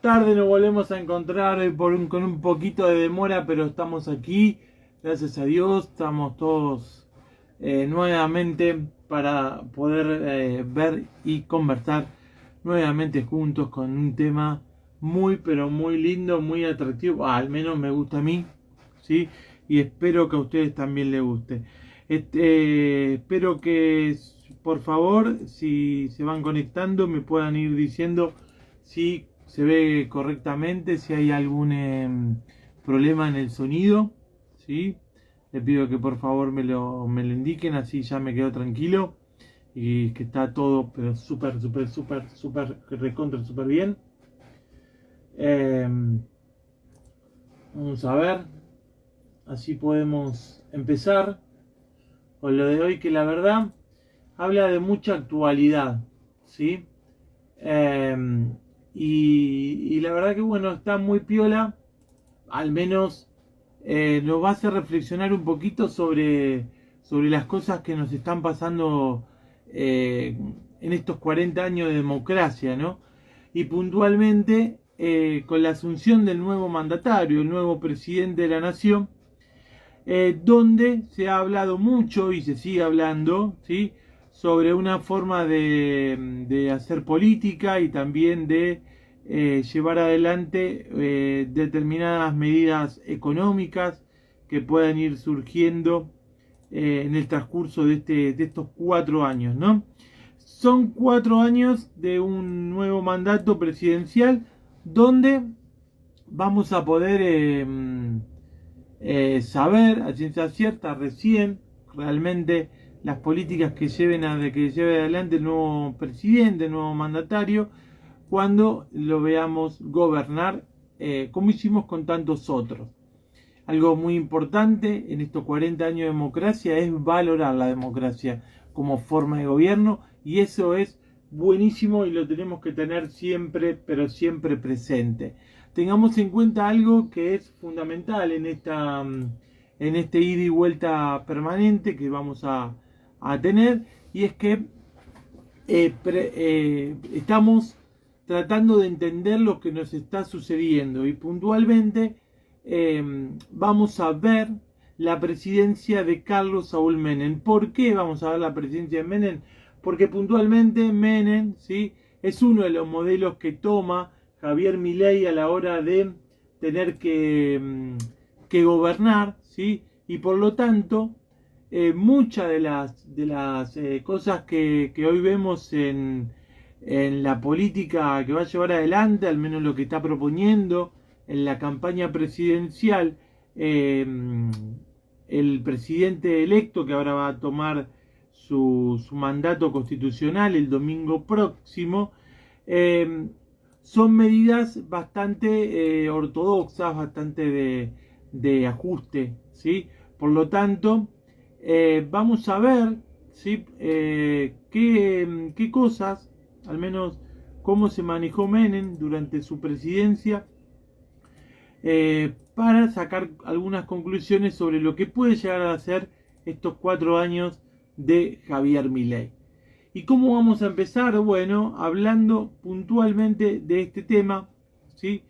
tarde nos volvemos a encontrar con un poquito de demora, pero estamos aquí, gracias a Dios, estamos todos nuevamente para poder ver y conversar nuevamente juntos con un tema muy pero muy lindo, muy atractivo, al menos me gusta a mí, ¿sí? Y espero que a ustedes también les guste. Espero que por favor, si se van conectando, me puedan ir diciendo si se ve correctamente, si hay algún problema en el sonido, ¿sí? Les pido que por favor me lo indiquen, así ya me quedo tranquilo y que está todo pero súper recontra súper bien. Vamos a ver, así podemos empezar con lo de hoy, que la verdad habla de mucha actualidad, ¿sí? Y la verdad que bueno, está muy piola, al menos nos va a hacer reflexionar un poquito sobre las cosas que nos están pasando en estos 40 años de democracia, ¿no? Y puntualmente con la asunción del nuevo mandatario, el nuevo presidente de la nación, donde se ha hablado mucho y se sigue hablando, ¿sí?, sobre una forma de hacer política y también de llevar adelante determinadas medidas económicas que puedan ir surgiendo en el transcurso de estos 4 años, ¿no? Son 4 años de un nuevo mandato presidencial donde vamos a poder saber a ciencia cierta recién realmente las políticas que lleve adelante el nuevo presidente, el nuevo mandatario, cuando lo veamos gobernar como hicimos con tantos otros. Algo muy importante en estos 40 años de democracia es valorar la democracia como forma de gobierno, y eso es buenísimo y lo tenemos que tener siempre, pero siempre presente. Tengamos en cuenta algo que es fundamental en este ida y vuelta permanente que vamos a tener, y es que estamos tratando de entender lo que nos está sucediendo, y puntualmente vamos a ver la presidencia de Carlos Saúl Menem. ¿Por qué vamos a ver la presidencia de Menem? Porque puntualmente Menem, ¿sí?, es uno de los modelos que toma Javier Milei a la hora de tener que gobernar, ¿sí? Y por lo tanto, muchas de las cosas que hoy vemos en la política que va a llevar adelante, al menos lo que está proponiendo en la campaña presidencial, el presidente electo, que ahora va a tomar su mandato constitucional el domingo próximo, son medidas bastante ortodoxas, bastante de ajuste, ¿sí? Por lo tanto, vamos a ver, ¿sí?, qué cosas, al menos cómo se manejó Menem durante su presidencia, para sacar algunas conclusiones sobre lo que puede llegar a ser estos 4 años de Javier Milei. ¿Y cómo vamos a empezar? Bueno, hablando puntualmente de este tema, ¿sí?,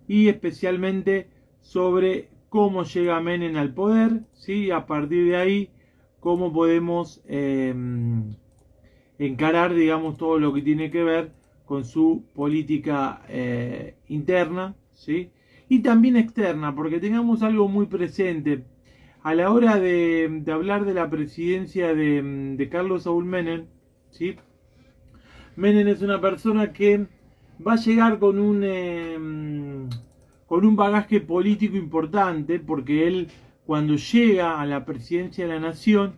y especialmente sobre cómo llega Menem al poder, ¿sí?, a partir de ahí cómo podemos encarar, digamos, todo lo que tiene que ver con su política interna, ¿sí?, y también externa, porque tengamos algo muy presente. A la hora de hablar de la presidencia de Carlos Saúl Menem, ¿sí?, Menem es una persona que va a llegar con un bagaje político importante, porque él, cuando llega a la presidencia de la nación,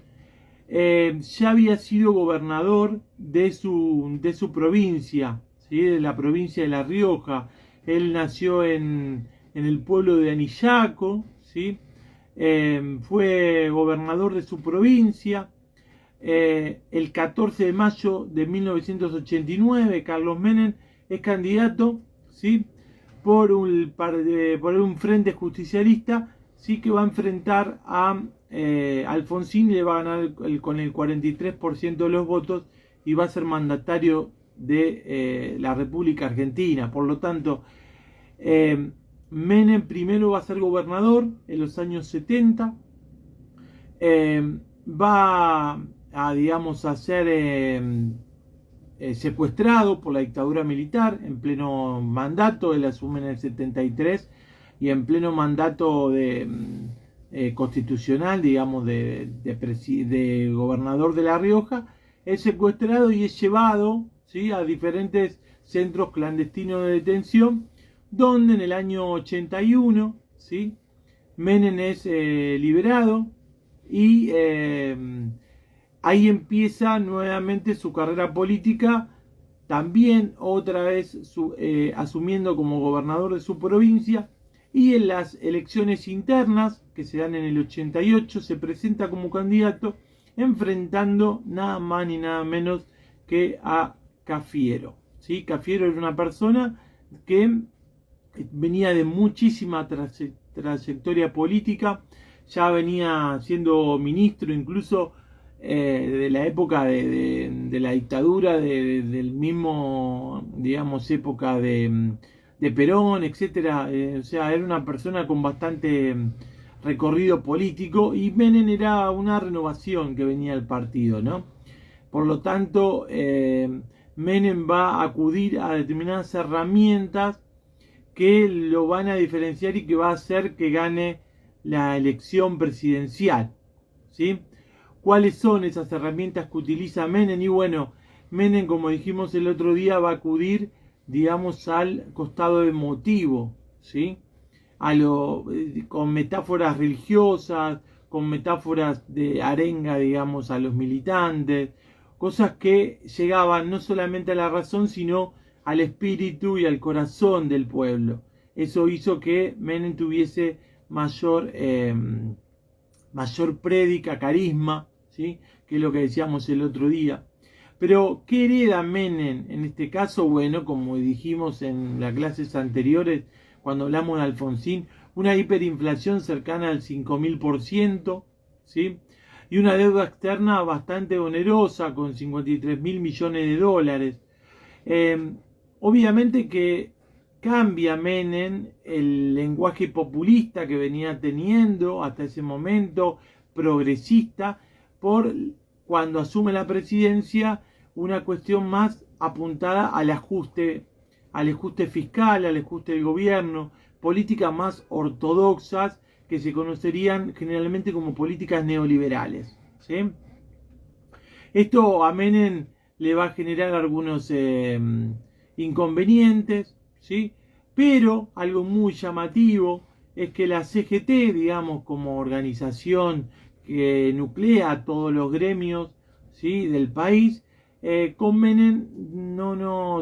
ya había sido gobernador de su provincia, ¿sí?, de la provincia de La Rioja. Él nació en el pueblo de Anillaco, ¿sí? Fue gobernador de su provincia. El 14 de mayo de 1989, Carlos Menem es candidato, ¿sí?, por un frente justicialista, sí, que va a enfrentar a Alfonsín, y le va a ganar con el 43% de los votos, y va a ser mandatario de la República Argentina. Por lo tanto, Menem primero va a ser gobernador en los años 70, va a, digamos, a ser secuestrado por la dictadura militar en pleno mandato. Él asume en el 73 y en pleno mandato constitucional, digamos, de gobernador de La Rioja, es secuestrado y es llevado, ¿sí?, a diferentes centros clandestinos de detención, donde en el año 81, ¿sí?, Menem es liberado y ahí empieza nuevamente su carrera política, también otra vez asumiendo como gobernador de su provincia, y en las elecciones internas que se dan en el 88 se presenta como candidato enfrentando nada más ni nada menos que a Cafiero, ¿sí? Cafiero era una persona que venía de muchísima trayectoria política, ya venía siendo ministro incluso de la época de la dictadura, del mismo, digamos, época de Perón, etcétera. O sea, era una persona con bastante recorrido político, y Menem era una renovación que venía del partido, ¿no? Por lo tanto, Menem va a acudir a determinadas herramientas que lo van a diferenciar y que va a hacer que gane la elección presidencial, ¿sí? ¿Cuáles son esas herramientas que utiliza Menem? Y bueno, Menem, como dijimos el otro día, va a acudir, digamos, al costado emotivo, ¿sí? Con metáforas religiosas, con metáforas de arenga, digamos, a los militantes, cosas que llegaban no solamente a la razón, sino al espíritu y al corazón del pueblo. Eso hizo que Menem tuviese mayor prédica, carisma, ¿sí?, que es lo que decíamos el otro día. Pero, ¿qué hereda Menem en este caso? Bueno, como dijimos en las clases anteriores, cuando hablamos de Alfonsín, una hiperinflación cercana al 5000%, ¿sí?, y una deuda externa bastante onerosa, con 53.000 millones de dólares. Obviamente que cambia Menem el lenguaje populista que venía teniendo hasta ese momento, progresista, por cuando asume la presidencia, una cuestión más apuntada al ajuste fiscal, al ajuste del gobierno, políticas más ortodoxas que se conocerían generalmente como políticas neoliberales, ¿sí? Esto a Menem le va a generar algunos inconvenientes, ¿sí? Pero algo muy llamativo es que la CGT, digamos, como organización que nuclea a todos los gremios, ¿sí?, del país, con Menem no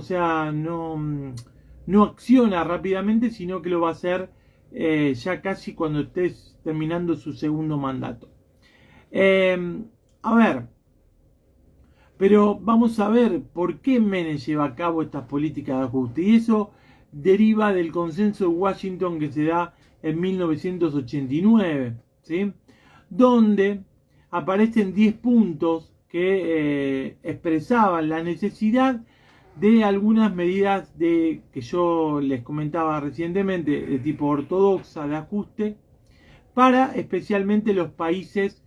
acciona rápidamente, sino que lo va a hacer ya casi cuando esté terminando su segundo mandato. A ver, pero vamos a ver por qué Menem lleva a cabo estas políticas de ajuste, y eso deriva del consenso de Washington que se da en 1989, ¿sí?, donde aparecen 10 puntos que expresaban la necesidad de algunas medidas que yo les comentaba recientemente, de tipo ortodoxa, de ajuste, para especialmente los países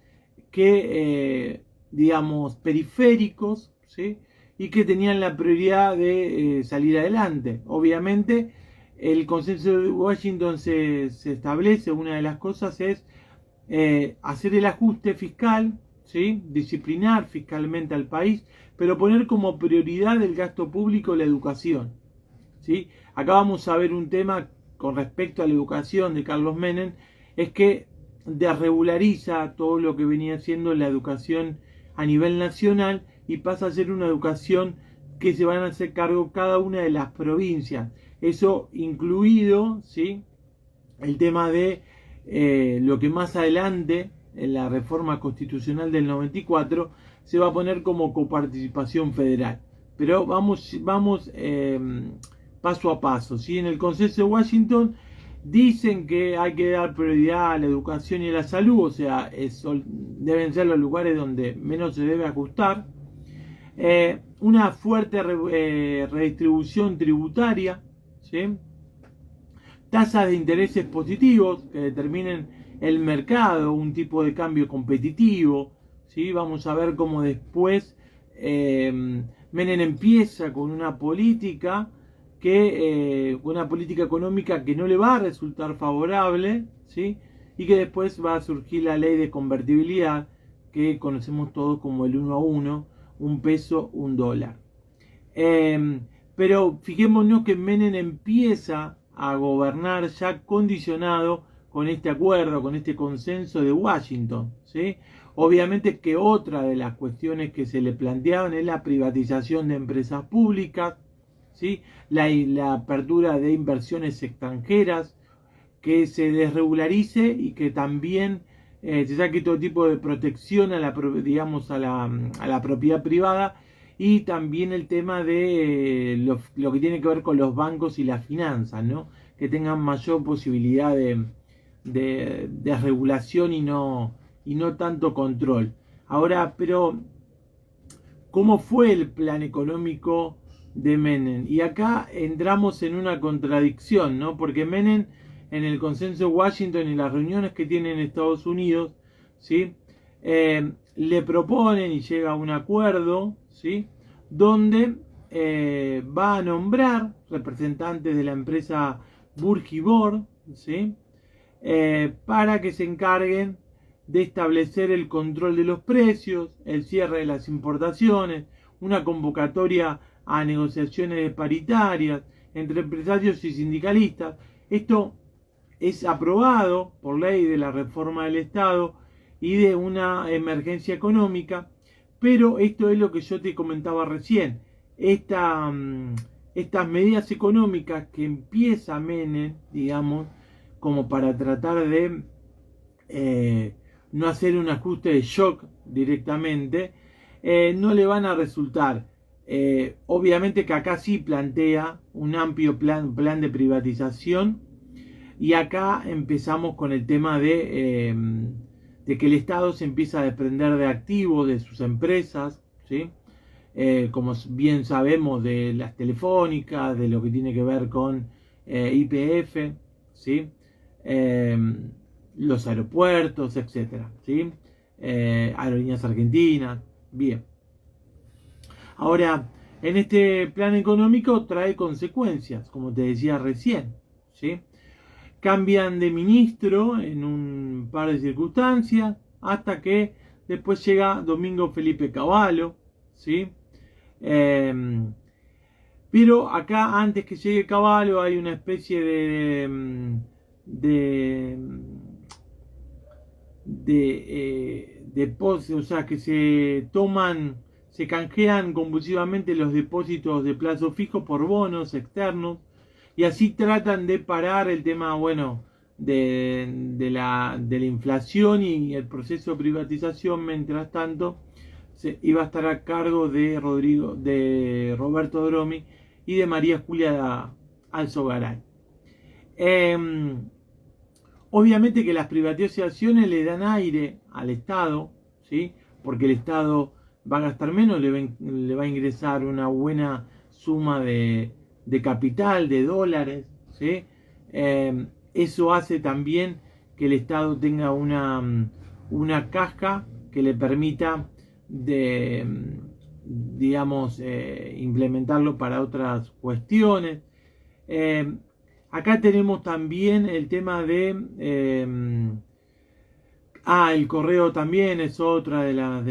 que, digamos, periféricos, ¿sí?, y que tenían la prioridad de salir adelante. Obviamente, el consenso de Washington se establece, una de las cosas es hacer el ajuste fiscal, ¿sí?, disciplinar fiscalmente al país, pero poner como prioridad el gasto público la educación, ¿sí? Acá vamos a ver un tema con respecto a la educación de Carlos Menem, es que desregulariza todo lo que venía siendo la educación a nivel nacional y pasa a ser una educación que se van a hacer cargo cada una de las provincias. Eso incluido, ¿sí?, el tema de lo que más adelante en la reforma constitucional del 94 se va a poner como coparticipación federal. Pero vamos paso a paso, ¿sí? En el consenso de Washington dicen que hay que dar prioridad a la educación y a la salud, o sea, deben ser los lugares donde menos se debe ajustar. Una fuerte redistribución tributaria, ¿sí?, tasas de intereses positivos que determinen el mercado, un tipo de cambio competitivo, ¿sí? Vamos a ver cómo después Menem empieza con una política económica que no le va a resultar favorable, ¿sí? Y que después va a surgir la ley de convertibilidad que conocemos todos como el 1 a 1, un peso, un dólar. Pero fijémonos que Menem empieza a gobernar ya condicionado con este acuerdo, con este consenso de Washington, ¿sí? Obviamente que otra de las cuestiones que se le planteaban es la privatización de empresas públicas, ¿sí? La apertura de inversiones extranjeras, que se desregularice y que también se saque todo tipo de protección a la, digamos, a la propiedad privada, y también el tema de lo que tiene que ver con los bancos y las finanzas, ¿no? Que tengan mayor posibilidad de regulación y no tanto control. Ahora, pero ¿cómo fue el plan económico de Menem? Y acá entramos en una contradicción, ¿no? Porque Menem, en el consenso de Washington y las reuniones que tiene en Estados Unidos, ¿sí? Le proponen y llega a un acuerdo, ¿sí? Donde va a nombrar representantes de la empresa Burkibor, ¿sí? Para que se encarguen de establecer el control de los precios, el cierre de las importaciones, una convocatoria a negociaciones paritarias entre empresarios y sindicalistas. Esto es aprobado por ley de la reforma del Estado y de una emergencia económica, pero esto es lo que yo te comentaba recién. Estas medidas económicas que empieza Menem, digamos, como para tratar de no hacer un ajuste de shock directamente, no le van a resultar. Obviamente que acá sí plantea un amplio plan de privatización, y acá empezamos con el tema de que el Estado se empieza a desprender de activos de sus empresas, ¿sí? Como bien sabemos, de las telefónicas, de lo que tiene que ver con YPF, ¿sí? Los aeropuertos, etcétera, ¿sí? Aerolíneas Argentinas, bien. Ahora, en este plan económico trae consecuencias, como te decía recién, ¿sí? Cambian de ministro en un par de circunstancias, hasta que después llega Domingo Felipe Cavallo, ¿sí? Pero acá, antes que llegue Cavallo, hay una especie o sea, que se canjean convulsivamente los depósitos de plazo fijo por bonos externos, y así tratan de parar el tema, bueno, de la inflación y el proceso de privatización. Mientras tanto, iba a estar a cargo de Roberto Dromi y de María Julia Alzogaray. Obviamente que las privatizaciones le dan aire al Estado, ¿sí? Porque el Estado va a gastar menos, le va a ingresar una buena suma de capital, de dólares, ¿sí? Eso hace también que el Estado tenga una caja que le permita digamos, implementarlo para otras cuestiones. Acá tenemos también el tema de el correo también es otra de las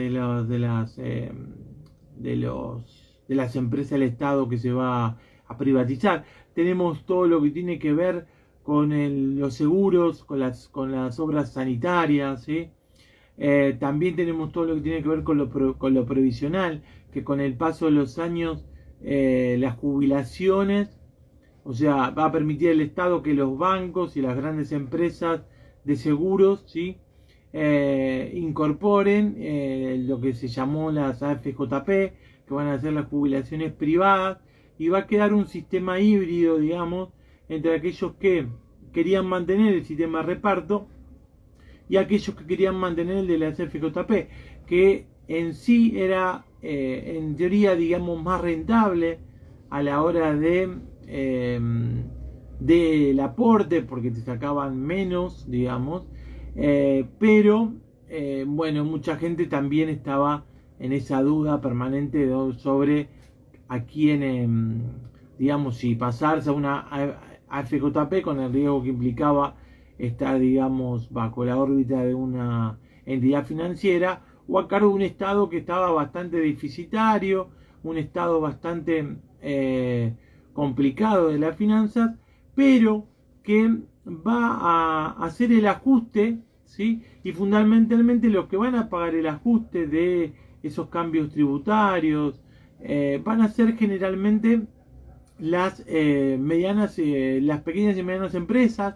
empresas del Estado que se va a privatizar. Tenemos todo lo que tiene que ver con los seguros, con las obras sanitarias, ¿sí? También tenemos todo lo que tiene que ver con lo previsional, que con el paso de los años las jubilaciones, o sea, va a permitir al Estado que los bancos y las grandes empresas de seguros, ¿sí? Incorporen lo que se llamó las AFJP, que van a ser las jubilaciones privadas, y va a quedar un sistema híbrido, digamos, entre aquellos que querían mantener el sistema de reparto y aquellos que querían mantener el de las AFJP, que en sí era, en teoría, digamos, más rentable a la hora de del aporte porque te sacaban menos, digamos, pero bueno, mucha gente también estaba en esa duda permanente sobre a quién, digamos, si pasarse a una AFJP con el riesgo que implicaba estar, digamos, bajo la órbita de una entidad financiera o a cargo de un Estado que estaba bastante deficitario, un Estado bastante complicado de las finanzas, pero que va a hacer el ajuste, ¿sí? Y fundamentalmente los que van a pagar el ajuste de esos cambios tributarios van a ser generalmente las medianas, las pequeñas y medianas empresas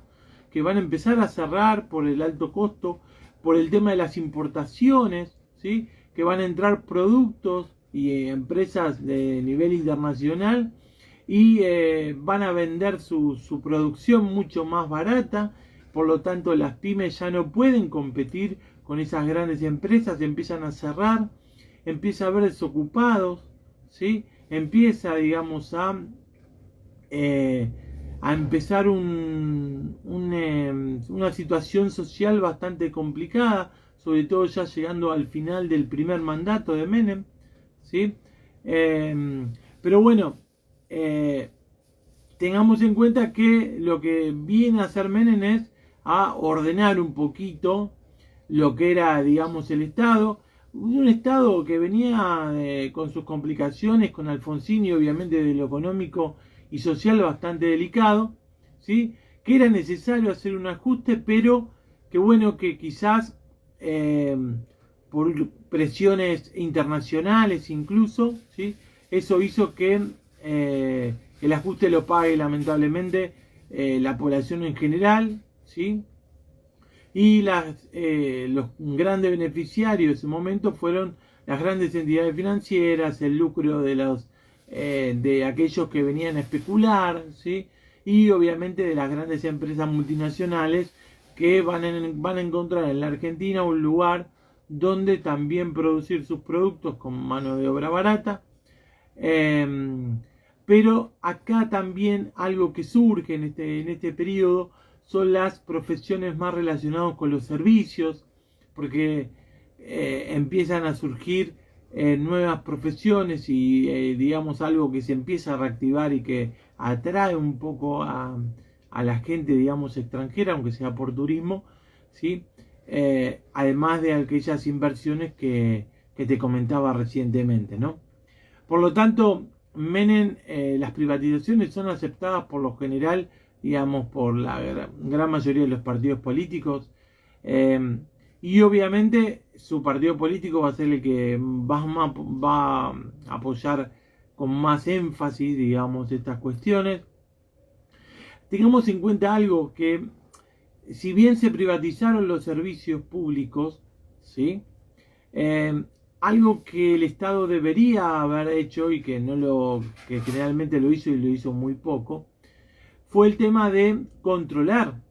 que van a empezar a cerrar por el alto costo, por el tema de las importaciones, ¿sí? Que van a entrar productos y empresas de nivel internacional y van a vender su producción mucho más barata, por lo tanto las pymes ya no pueden competir con esas grandes empresas, empiezan a cerrar, empieza a haber desocupados, ¿sí? Empieza, digamos, a empezar una situación social bastante complicada, sobre todo ya llegando al final del primer mandato de Menem, ¿sí? Pero bueno, tengamos en cuenta que lo que viene a hacer Menem es a ordenar un poquito lo que era, digamos, el Estado, un Estado que venía con sus complicaciones, con Alfonsín y obviamente de lo económico y social bastante delicado, ¿sí? Que era necesario hacer un ajuste, pero que bueno, que quizás por presiones internacionales incluso, ¿sí? Eso hizo que el ajuste lo pague lamentablemente la población en general, ¿sí? Y los grandes beneficiarios de ese momento fueron las grandes entidades financieras, el lucro de aquellos que venían a especular, ¿sí? Y obviamente de las grandes empresas multinacionales que van a encontrar en la Argentina un lugar donde también producir sus productos con mano de obra barata. Pero acá también algo que surge en este periodo son las profesiones más relacionadas con los servicios, porque empiezan a surgir nuevas profesiones y digamos algo que se empieza a reactivar y que atrae un poco a la gente, digamos, extranjera, aunque sea por turismo, ¿sí? Además de aquellas inversiones que te comentaba recientemente, ¿no? Por lo tanto, Menem, las privatizaciones son aceptadas por lo general, digamos, por la gran mayoría de los partidos políticos. Y obviamente su partido político va a ser el que va a apoyar con más énfasis, digamos, estas cuestiones. Tengamos en cuenta algo, que si bien se privatizaron los servicios públicos, ¿sí? Algo que el Estado debería haber hecho y que que generalmente lo hizo y lo hizo muy poco, fue el tema de controlar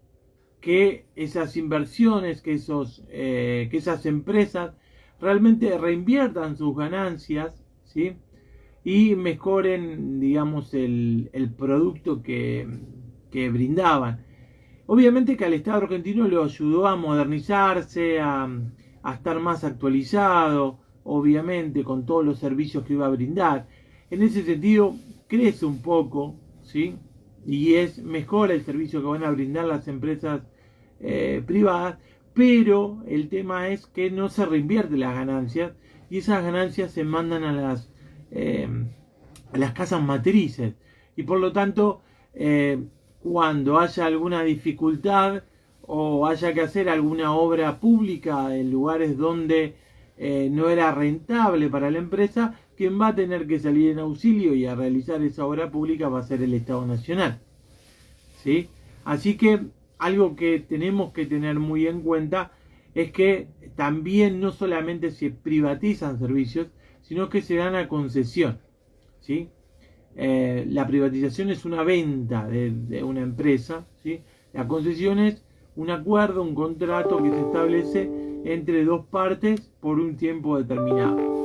que esas inversiones, que esas empresas realmente reinviertan sus ganancias, ¿sí? Y mejoren, digamos, el producto que brindaban. Obviamente que al Estado argentino lo ayudó a modernizarse, a estar más actualizado, obviamente con todos los servicios que iba a brindar. En ese sentido crece un poco, ¿sí? Y es mejor el servicio que van a brindar las empresas privadas, pero el tema es que no se reinvierten las ganancias y esas ganancias se mandan a las casas matrices y por lo tanto cuando haya alguna dificultad o haya que hacer alguna obra pública en lugares donde no era rentable para la empresa, quien va a tener que salir en auxilio y a realizar esa obra pública va a ser el Estado Nacional, ¿sí? Así que algo que tenemos que tener muy en cuenta es que también no solamente se privatizan servicios, sino que se dan a concesión, ¿sí? La privatización es una venta de una empresa, ¿sí? La concesión es un acuerdo, un contrato que se establece entre dos partes por un tiempo determinado.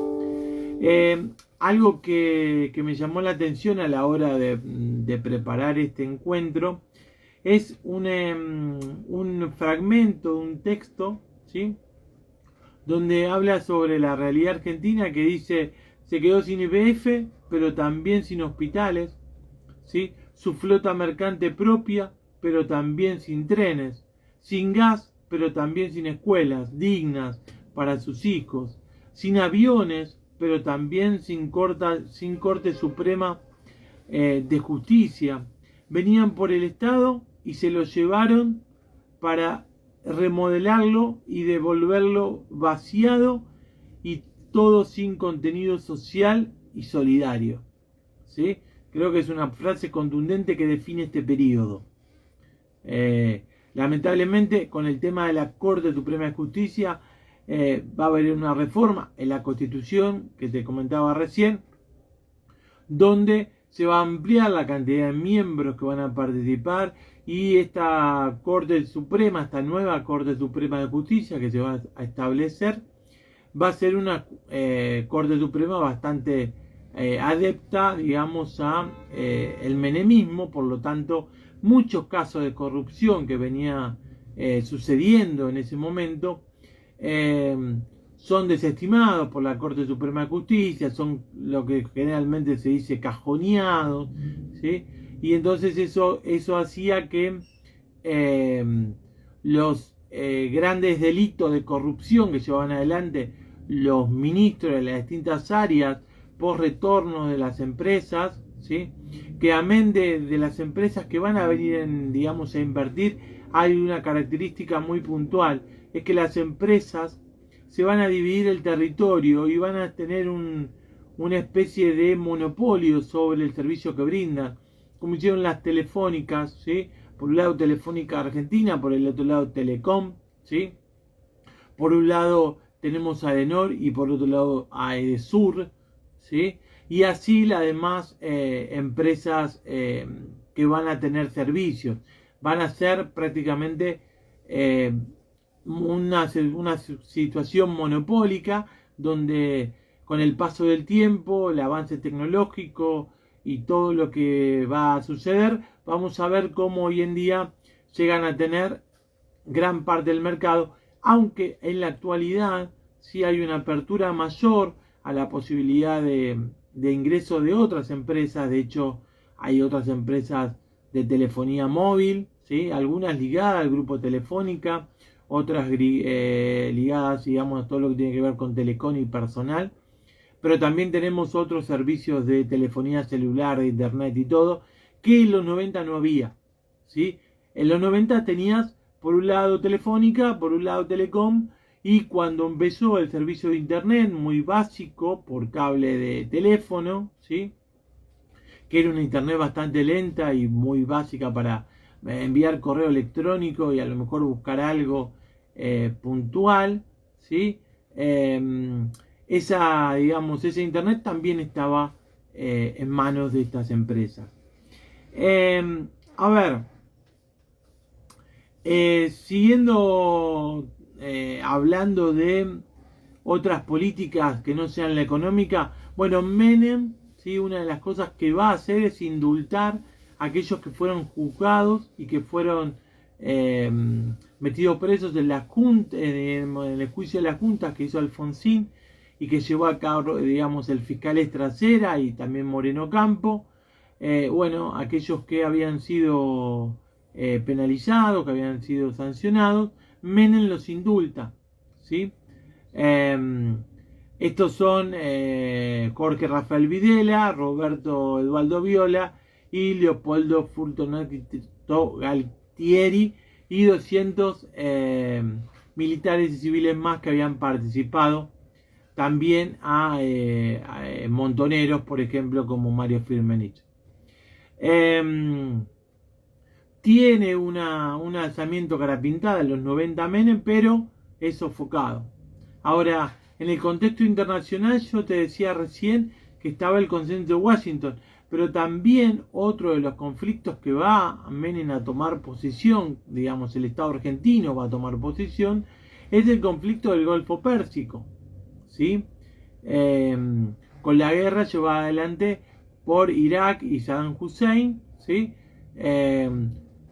Algo que me llamó la atención a la hora de preparar este encuentro es un fragmento, un texto, ¿sí? Donde habla sobre la realidad argentina, que dice: se quedó sin YPF, pero también sin hospitales, ¿sí? Su flota mercante propia, pero también sin trenes, sin gas, pero también sin escuelas dignas para sus hijos, sin aviones, pero también sin Corte Suprema de Justicia. Venían por el Estado y se lo llevaron para remodelarlo y devolverlo vaciado, y todo sin contenido social y solidario. ¿Sí? Creo que es una frase contundente que define este periodo. Lamentablemente, con el tema de la Corte Suprema de Justicia, va a haber una reforma en la Constitución que te comentaba recién, donde se va a ampliar la cantidad de miembros que van a participar, y esta Corte Suprema, esta nueva Corte Suprema de Justicia que se va a establecer, va a ser una Corte Suprema bastante adepta, digamos, a el menemismo. Por lo tanto, muchos casos de corrupción que venía sucediendo en ese momento son desestimados por la Corte Suprema de Justicia, son lo que generalmente se dice cajoneados, ¿sí? Y entonces eso hacía que los grandes delitos de corrupción que llevaban adelante los ministros de las distintas áreas por retorno de las empresas, ¿sí? Que amén de las empresas que van a venir digamos, a invertir, hay una característica muy puntual: es que las empresas se van a dividir el territorio y van a tener una especie de monopolio sobre el servicio que brindan, como hicieron las telefónicas, ¿sí? Por un lado Telefónica Argentina, por el otro lado Telecom, ¿sí? Por un lado tenemos a Adenor y por otro lado a Edesur, ¿sí? Y así las demás empresas que van a tener servicios. Van a ser prácticamente una situación monopólica, donde con el paso del tiempo, el avance tecnológico y todo lo que va a suceder, vamos a ver cómo hoy en día llegan a tener gran parte del mercado, aunque en la actualidad sí hay una apertura mayor a la posibilidad de ingreso de otras empresas. De hecho, hay otras empresas de telefonía móvil, ¿sí? Algunas ligadas al grupo Telefónica, otras ligadas, digamos, a todo lo que tiene que ver con telecom y personal. Pero también tenemos otros servicios de telefonía celular, de internet y todo, que en los 90 no había, ¿sí? En los 90 tenías por un lado Telefónica, por un lado Telecom, y cuando empezó el servicio de internet, muy básico, por cable de teléfono, ¿sí? Que era una internet bastante lenta y muy básica para enviar correo electrónico y a lo mejor buscar algo puntual, ¿sí? Ese internet también estaba en manos de estas empresas. A ver, siguiendo hablando de otras políticas que no sean la económica, bueno, Menem, ¿sí? Una de las cosas que va a hacer es indultar a aquellos que fueron juzgados y que fueron metidos presos en la junta, en el juicio de las juntas que hizo Alfonsín y que llevó a cabo, digamos, el fiscal Estracera y también Moreno Campo. Bueno, aquellos que habían sido penalizados, que habían sido sancionados, Menem los indulta, ¿sí? Estos son Jorge Rafael Videla, Roberto Eduardo Viola y Leopoldo Fortunato Galtieri, y 200 militares y civiles más que habían participado. También a montoneros, por ejemplo, como Mario Firmenich. Tiene un alzamiento cara pintada en los 90 Menem, pero es sofocado. Ahora, en el contexto internacional, yo te decía recién que estaba el consenso de Washington, pero también otro de los conflictos que va Menem a tomar posición, digamos, el Estado argentino va a tomar posición, es el conflicto del Golfo Pérsico, ¿sí? Con la guerra llevada adelante por Irak y Saddam Hussein, ¿sí?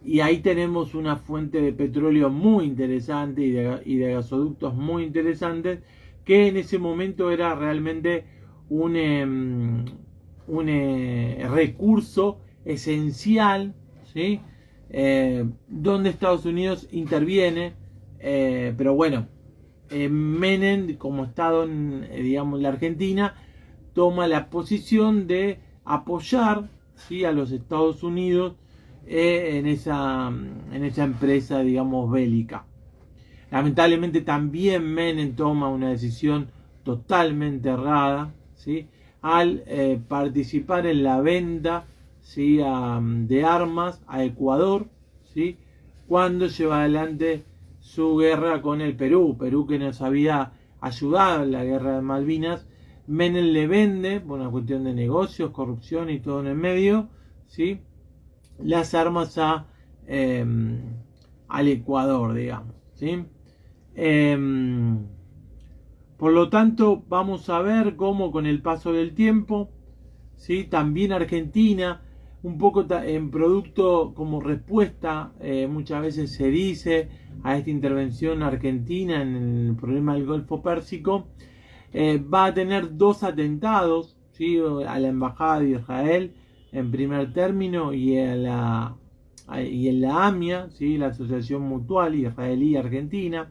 y ahí tenemos una fuente de petróleo muy interesante y de gasoductos muy interesantes, que en ese momento era realmente un recurso esencial, ¿sí? Donde Estados Unidos interviene, pero bueno, Menem, como Estado, digamos, la Argentina, toma la posición de apoyar, ¿sí?, a los Estados Unidos en esa empresa, digamos, bélica. Lamentablemente también Menem toma una decisión totalmente errada, ¿sí?, al participar en la venta, ¿sí?, de armas a Ecuador, ¿sí?, cuando lleva adelante su guerra con el Perú que nos había ayudado en la guerra de Malvinas. Menem le vende, por una cuestión de negocios, corrupción y todo en el medio, ¿sí?, las armas al Ecuador, digamos, ¿sí? Por lo tanto, vamos a ver cómo con el paso del tiempo, ¿sí?, también Argentina, un poco en producto como respuesta, muchas veces se dice, a esta intervención argentina en el problema del Golfo Pérsico, va a tener 2 atentados, ¿sí?, a la embajada de Israel en primer término y en la AMIA, ¿sí?, la Asociación Mutual Israelí-Argentina,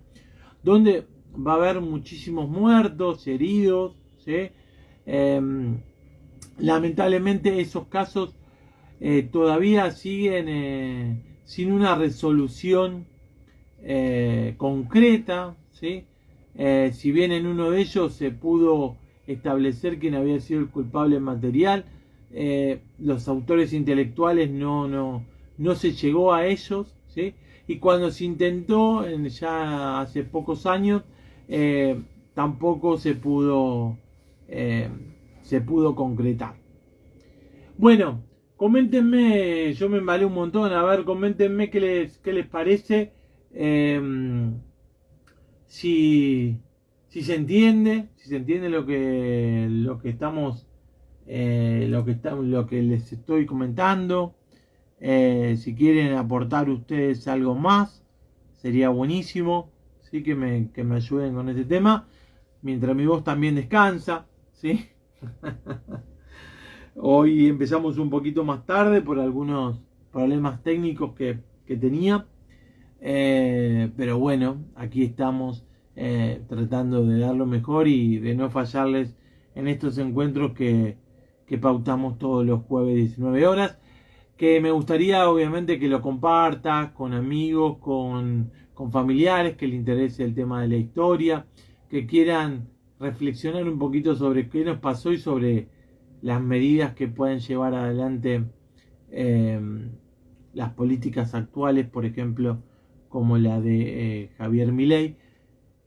donde va a haber muchísimos muertos, heridos, ¿sí? Lamentablemente esos casos todavía siguen sin una resolución concreta, ¿sí? Si bien en uno de ellos se pudo establecer quién había sido el culpable material, los autores intelectuales no se llegó a ellos, ¿sí? Y cuando se intentó, ya hace pocos años, tampoco se pudo concretar. Bueno, coméntenme, yo me embalé un montón, a ver, coméntenme qué les parece, si se entiende lo que estamos, lo que les estoy comentando. Si quieren aportar ustedes algo más, sería buenísimo, ¿sí?, que me ayuden con este tema, mientras mi voz también descansa, ¿sí? Hoy empezamos un poquito más tarde por algunos problemas técnicos que tenía, pero bueno, aquí estamos tratando de dar lo mejor y de no fallarles en estos encuentros que pautamos todos los jueves 19 horas. Que me gustaría obviamente que lo compartas con amigos, con familiares que les interese el tema de la historia, que quieran reflexionar un poquito sobre qué nos pasó y sobre las medidas que pueden llevar adelante las políticas actuales, por ejemplo, como la de Javier Milei,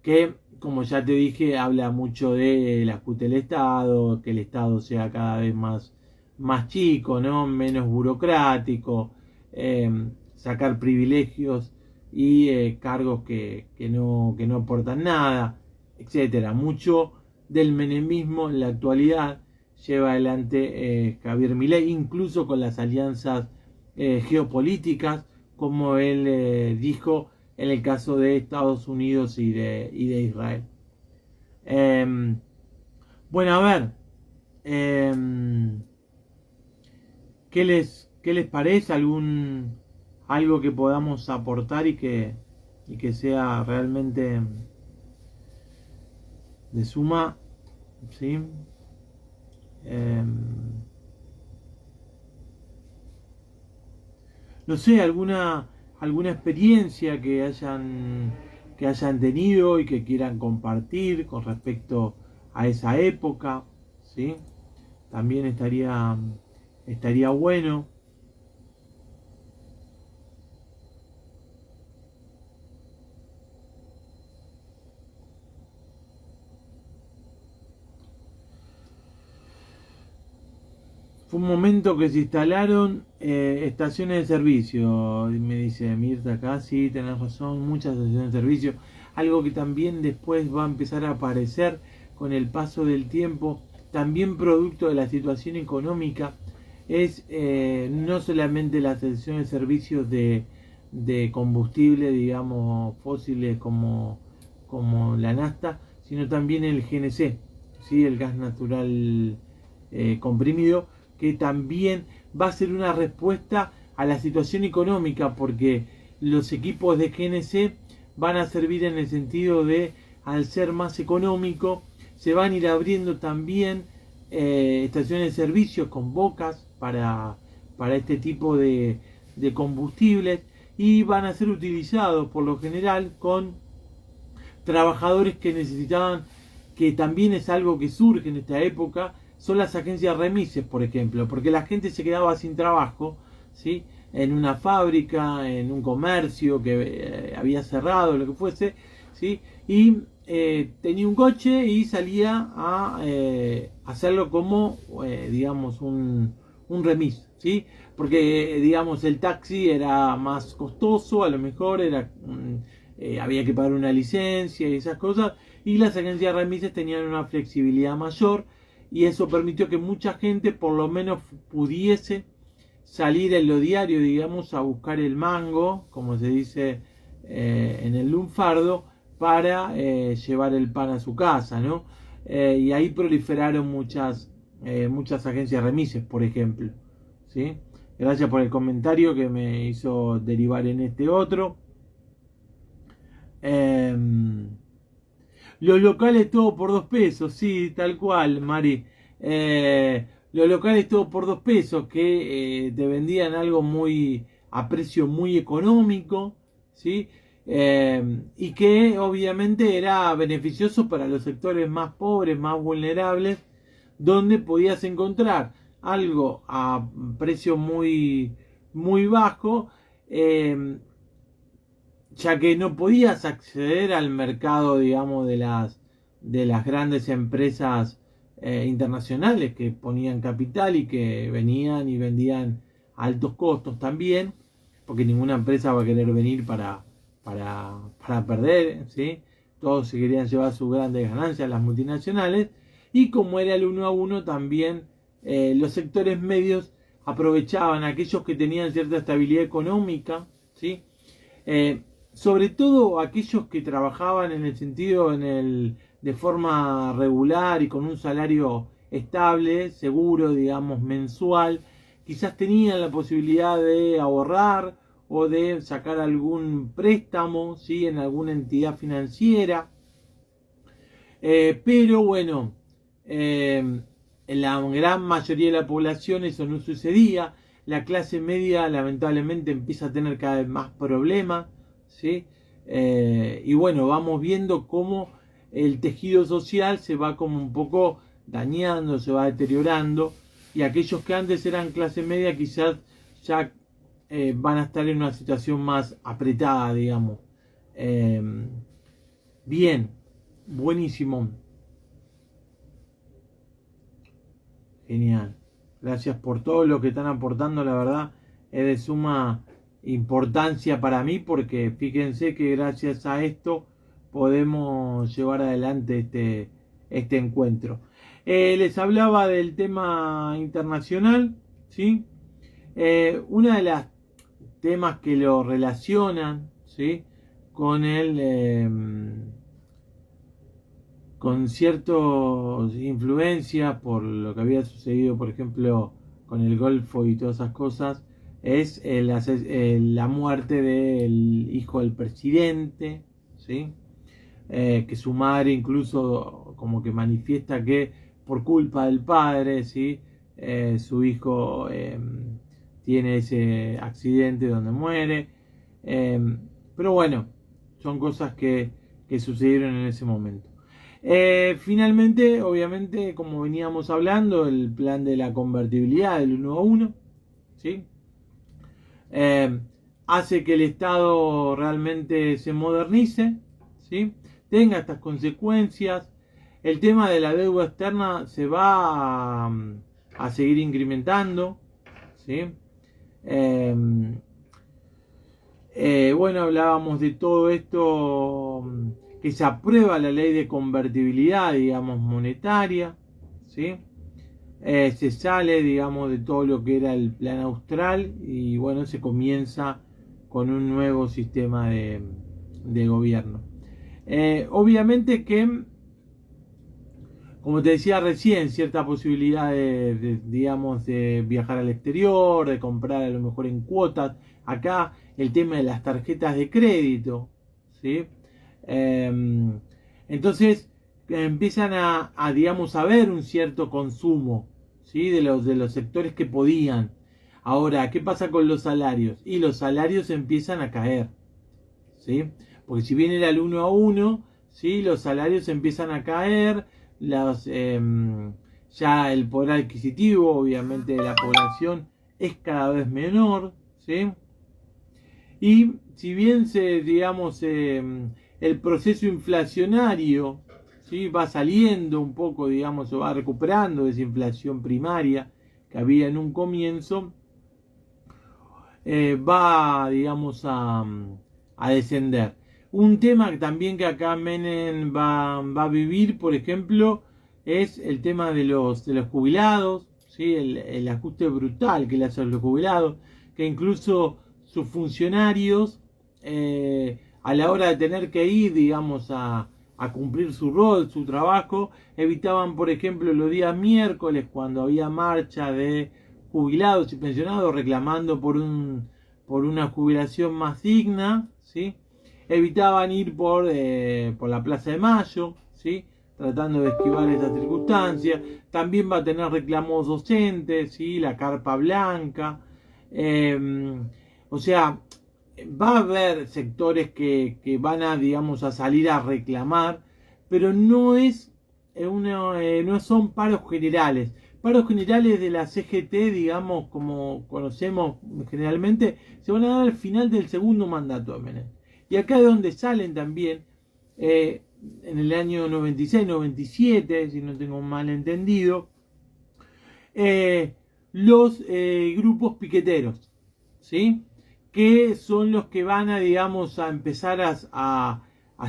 que, como ya te dije, habla mucho de la disputa del Estado, que el Estado sea cada vez más chico, ¿no?, menos burocrático, sacar privilegios y cargos que no aportan nada, etcétera. Mucho del menemismo en la actualidad lleva adelante Javier Milei, incluso con las alianzas geopolíticas, como él dijo en el caso de Estados Unidos y de Israel. Bueno, a ver, ¿qué les parece? Algo que podamos aportar y que sea realmente de suma, ¿sí? No sé, alguna experiencia que hayan tenido y que quieran compartir con respecto a esa época, ¿sí? También estaría bueno. Fue un momento que se instalaron estaciones de servicio, me dice Mirta acá, sí, tenés razón, muchas estaciones de servicio, algo que también después va a empezar a aparecer con el paso del tiempo, también producto de la situación económica. es no solamente la cesión de servicios de combustible, digamos, fósiles como la nafta, sino también el GNC, ¿sí? El gas natural comprimido, que también va a ser una respuesta a la situación económica, porque los equipos de GNC van a servir en el sentido de, al ser más económico, se van a ir abriendo también estaciones de servicios con bocas para este tipo de combustibles, y van a ser utilizados por lo general con trabajadores que necesitaban, que también es algo que surge en esta época, son las agencias remises, por ejemplo, porque la gente se quedaba sin trabajo, ¿sí? En una fábrica, en un comercio que había cerrado, lo que fuese, ¿sí? Y tenía un coche y salía a hacerlo como, digamos, un remis, ¿sí? Porque, digamos, el taxi era más costoso, a lo mejor había que pagar una licencia y esas cosas, y las agencias remises tenían una flexibilidad mayor, y eso permitió que mucha gente por lo menos pudiese salir en lo diario, digamos, a buscar el mango, como se dice en el lunfardo, para llevar el pan a su casa, ¿no? Y ahí proliferaron muchas agencias remises, por ejemplo, ¿sí? Gracias por el comentario que me hizo derivar en este otro. Los locales todo por 2 pesos, sí, tal cual, Mari. Los locales todo por 2 pesos, que te vendían algo muy a precio muy económico, ¿sí? Y que obviamente era beneficioso para los sectores más pobres, más vulnerables, donde podías encontrar algo a precio muy, muy bajo, ya que no podías acceder al mercado, digamos, de las grandes empresas internacionales que ponían capital y que venían y vendían a altos costos también, porque ninguna empresa va a querer venir para perder, ¿sí? Todos se querían llevar sus grandes ganancias, las multinacionales, y como era el 1 a 1 también, los sectores medios aprovechaban, aquellos que tenían cierta estabilidad económica, ¿sí? Sobre todo aquellos que trabajaban en el sentido de forma regular y con un salario estable, seguro, digamos, mensual, quizás tenían la posibilidad de ahorrar o de sacar algún préstamo, ¿sí? En alguna entidad financiera. Pero bueno, en la gran mayoría de la población eso no sucedía. La clase media lamentablemente empieza a tener cada vez más problemas, ¿sí? Y bueno, vamos viendo cómo el tejido social se va como un poco dañando, se va deteriorando, y aquellos que antes eran clase media quizás ya van a estar en una situación más apretada, digamos. Bien, buenísimo. Genial. Gracias por todo lo que están aportando, la verdad es de suma importancia para mí, porque fíjense que gracias a esto podemos llevar adelante este encuentro. Les hablaba del tema internacional, ¿sí? Una de las temas que lo relacionan, ¿sí? Con con ciertas influencias por lo que había sucedido, por ejemplo, con el Golfo y todas esas cosas, es la muerte del hijo del presidente, ¿sí? Que su madre incluso como que manifiesta que por culpa del padre, ¿sí? Su hijo tiene ese accidente donde muere. Pero bueno, son cosas que sucedieron en ese momento. Finalmente, obviamente, como veníamos hablando, el plan de la convertibilidad del 1 a 1, ¿sí? Hace que el Estado realmente se modernice, ¿sí? Tenga estas consecuencias. El tema de la deuda externa se va a seguir incrementando, ¿sí? Bueno, hablábamos de todo esto, que se aprueba la ley de convertibilidad, digamos, monetaria, ¿sí? se sale, digamos, de todo lo que era el plan austral y bueno, se comienza con un nuevo sistema de gobierno. Obviamente que, como te decía recién, cierta posibilidad digamos, de viajar al exterior, de comprar a lo mejor en cuotas. Acá el tema de las tarjetas de crédito, ¿sí? Entonces empiezan digamos, a ver un cierto consumo, ¿sí? de los sectores que podían. Ahora, ¿qué pasa con los salarios? Y los salarios empiezan a caer, ¿sí? Porque si bien era el 1 a 1, ¿sí? Los salarios empiezan a caer, ya el poder adquisitivo, obviamente, de la población es cada vez menor, ¿sí? Y si bien digamos, el proceso inflacionario, ¿sí? va saliendo un poco, digamos, o va recuperando esa inflación primaria que había en un comienzo, va, digamos, a descender. Un tema también que acá Menem va a vivir, por ejemplo, es el tema de los jubilados, ¿sí? El ajuste brutal que le hacen los jubilados, que incluso sus funcionarios, a la hora de tener que ir, digamos, a cumplir su rol, su trabajo, evitaban, por ejemplo, los días miércoles, cuando había marcha de jubilados y pensionados reclamando por una jubilación más digna, ¿sí? Evitaban ir por la Plaza de Mayo, ¿sí? Tratando de esquivar esas circunstancias. También va a tener reclamos docentes, ¿sí? La carpa blanca. O sea, va a haber sectores que van a, digamos, a salir a reclamar, pero no son paros generales. Paros generales de la CGT, digamos, como conocemos generalmente, se van a dar al final del segundo mandato de Menem. Y acá es donde salen también, en el año 96, 97, si no tengo mal entendido, los grupos piqueteros, ¿sí? Que son los que van a, digamos, a empezar a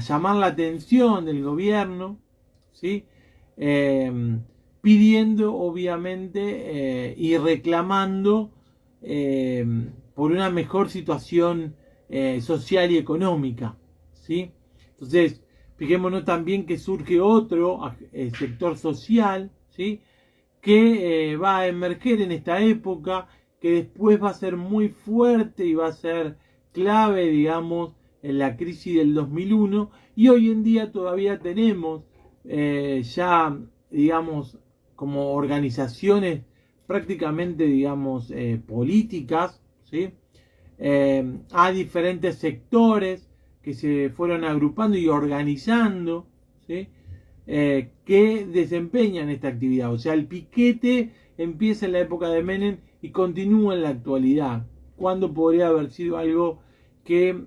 llamar la atención del gobierno, ¿sí? Pidiendo, obviamente, y reclamando por una mejor situación social y económica, ¿sí? Entonces, fijémonos también que surge otro sector social, ¿sí? Que va a emerger en esta época, que después va a ser muy fuerte y va a ser clave, digamos, en la crisis del 2001, y hoy en día todavía tenemos ya, digamos, como organizaciones prácticamente, digamos, políticas, ¿sí? A diferentes sectores que se fueron agrupando y organizando, ¿sí? Que desempeñan esta actividad. O sea, el piquete empieza en la época de Menem y continúa en la actualidad, cuando podría haber sido algo que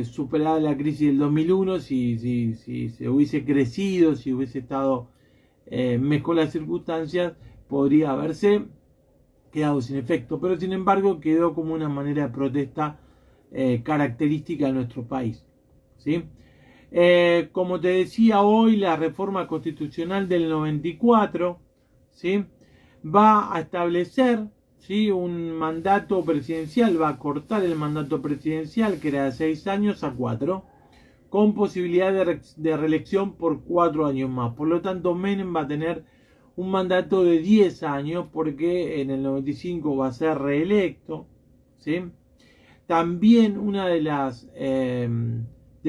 superada la crisis del 2001, si se hubiese crecido, si hubiese estado mejor las circunstancias, podría haberse quedado sin efecto, pero sin embargo quedó como una manera de protesta característica de nuestro país, ¿sí? Como te decía hoy, la reforma constitucional del 94, ¿sí? Va a establecer, ¿sí? Un mandato presidencial, va a cortar el mandato presidencial, que era de 6 años, a 4, con posibilidad de reelección por 4 años más. Por lo tanto, Menem va a tener un mandato de 10 años, porque en el 95 va a ser reelecto, ¿sí? También una de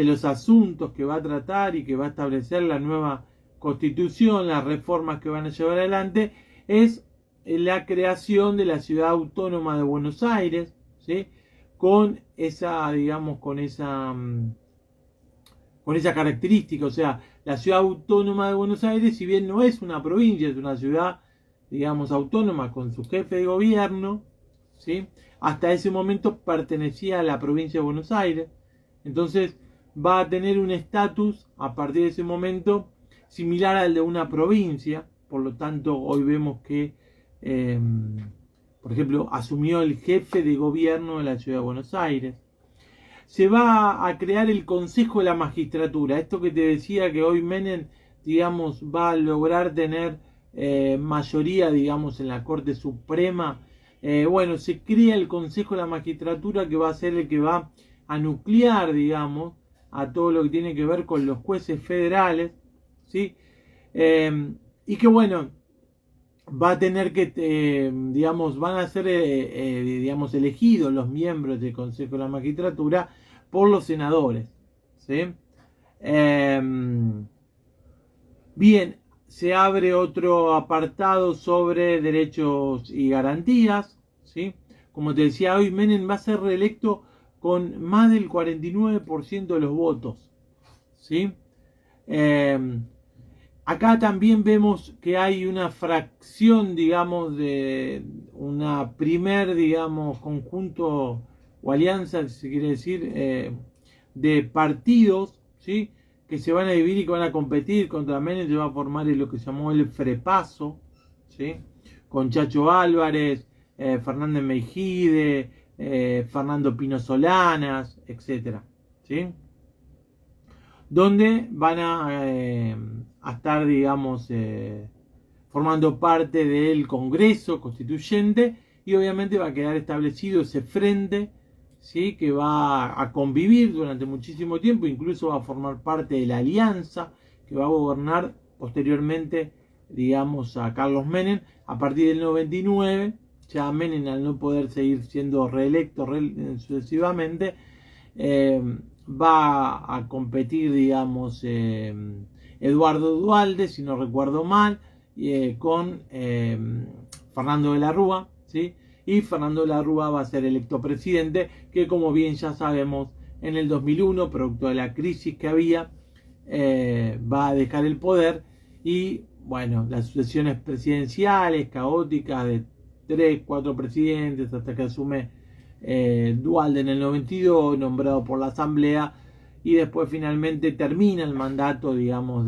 los asuntos que va a tratar y que va a establecer la nueva constitución, las reformas que van a llevar adelante, es la creación de la ciudad autónoma de Buenos Aires, ¿sí? Con esa, digamos, con esa característica. O sea, la ciudad autónoma de Buenos Aires, si bien no es una provincia, es una ciudad, digamos, autónoma con su jefe de gobierno, ¿sí? Hasta ese momento pertenecía a la provincia de Buenos Aires. Entonces va a tener un estatus a partir de ese momento similar al de una provincia. Por lo tanto, hoy vemos que, por ejemplo, asumió el jefe de gobierno de la ciudad de Buenos Aires. Se va a crear el Consejo de la Magistratura. Esto que te decía, que hoy Menem, digamos, va a lograr tener mayoría, digamos, en la Corte Suprema, bueno, se crea el Consejo de la Magistratura, que va a ser el que va a nuclear, digamos, a todo lo que tiene que ver con los jueces federales, ¿sí? Y que, bueno, va a tener que, digamos, van a ser, digamos, elegidos los miembros del Consejo de la Magistratura por los senadores, ¿sí? Bien, se abre otro apartado sobre derechos y garantías, ¿sí? Como te decía, hoy Menem va a ser reelecto con más del 49% de los votos, ¿sí? Acá también vemos que hay una fracción, digamos, de una primer, digamos, conjunto o alianza, si se quiere decir, de partidos, ¿sí? Que se van a dividir y que van a competir contra Menem. Se va a formar lo que se llamó el Frepaso, ¿sí? Con Chacho Álvarez, Fernández Meijide, Fernando Pino Solanas, etcétera, ¿sí? Donde van a estar, digamos, formando parte del Congreso Constituyente, y obviamente va a quedar establecido ese frente, ¿sí? Que va a convivir durante muchísimo tiempo, incluso va a formar parte de la alianza que va a gobernar posteriormente, digamos, a Carlos Menem a partir del 99. Ya Menem, al no poder seguir siendo reelecto sucesivamente, va a competir, digamos, Eduardo Duhalde, si no recuerdo mal, con Fernando de la Rúa, ¿sí? Y Fernando de la Rúa va a ser electo presidente, que como bien ya sabemos, en el 2001, producto de la crisis que había, va a dejar el poder. Y bueno, las sucesiones presidenciales caóticas de 3, 4 presidentes hasta que asume Duhalde en el 92, nombrado por la Asamblea, y después finalmente termina el mandato, digamos,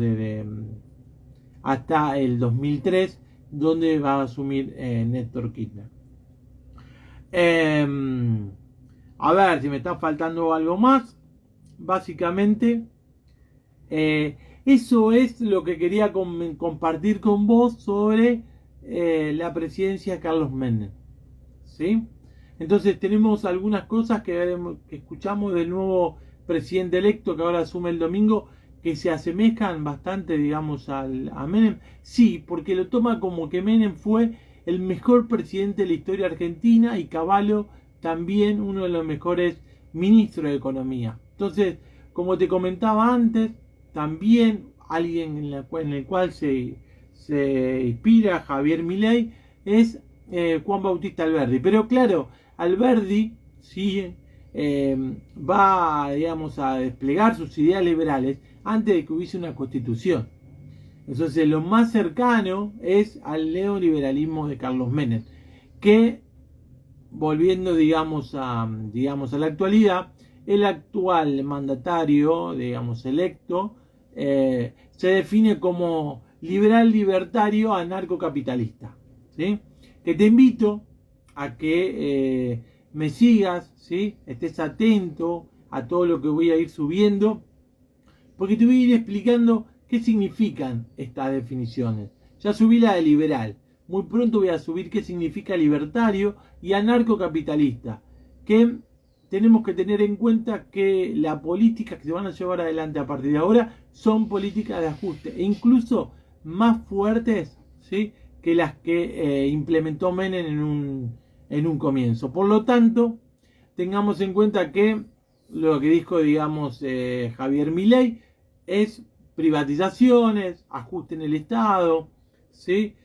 hasta el 2003, donde va a asumir Néstor Kirchner. A ver si me está faltando algo más. Básicamente, eso es lo que quería compartir con vos sobre la presidencia de Carlos Menem, ¿sí? Entonces tenemos algunas cosas que escuchamos del nuevo presidente electo que ahora asume el domingo, que se asemejan bastante, digamos, a Menem. Sí, porque lo toma como que Menem fue el mejor presidente de la historia argentina y Cavallo también uno de los mejores ministros de Economía. Entonces, como te comentaba antes, también alguien en el cual se inspira Javier Milei es Juan Bautista Alberdi. Pero claro, Alberdi sí, va, digamos, a desplegar sus ideas liberales antes de que hubiese una constitución. Entonces lo más cercano es al neoliberalismo de Carlos Menem, que, volviendo, digamos, a la actualidad, el actual mandatario, digamos, electo, se define como liberal libertario anarcocapitalista, ¿sí? Que te invito a que me sigas, ¿sí? Estés atento a todo lo que voy a ir subiendo, porque te voy a ir explicando qué significan estas definiciones. Ya subí la de liberal, muy pronto voy a subir qué significa libertario y anarcocapitalista, que tenemos que tener en cuenta que las políticas que se van a llevar adelante a partir de ahora son políticas de ajuste, e incluso más fuertes, ¿sí? Que las que implementó Menem en un comienzo. Por lo tanto, tengamos en cuenta que lo que dijo, digamos, Javier Milei es privatizaciones, ajuste en el Estado, ¿sí?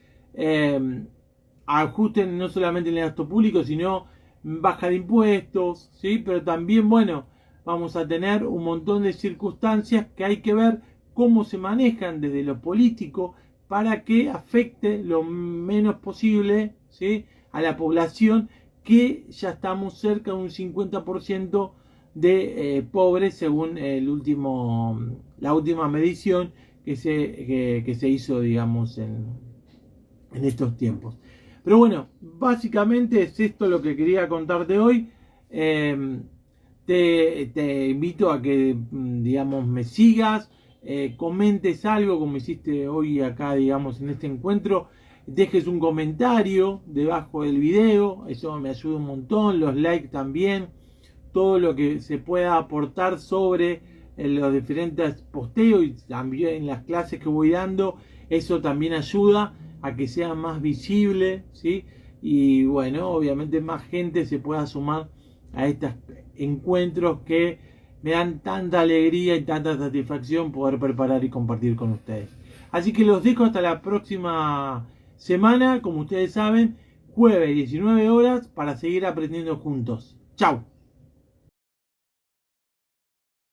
Ajusten no solamente en el gasto público, sino baja de impuestos, ¿sí? Pero también, bueno, vamos a tener un montón de circunstancias que hay que ver cómo se manejan desde lo político para que afecte lo menos posible, ¿sí? A la población, que ya estamos cerca de un 50% de pobres según la última medición que se hizo, digamos, en estos tiempos. Pero bueno, básicamente es esto lo que quería contarte hoy. Te invito a que, digamos, me sigas, comentes algo como hiciste hoy acá, digamos, en este encuentro. Dejes un comentario debajo del video, eso me ayuda un montón, los likes también, todo lo que se pueda aportar sobre los diferentes posteos y también en las clases que voy dando, eso también ayuda a que sea más visible, ¿sí? Y bueno, obviamente más gente se pueda sumar a estos encuentros que me dan tanta alegría y tanta satisfacción poder preparar y compartir con ustedes. Así que los dejo hasta la próxima semana, como ustedes saben, jueves 19 horas para seguir aprendiendo juntos. Chao.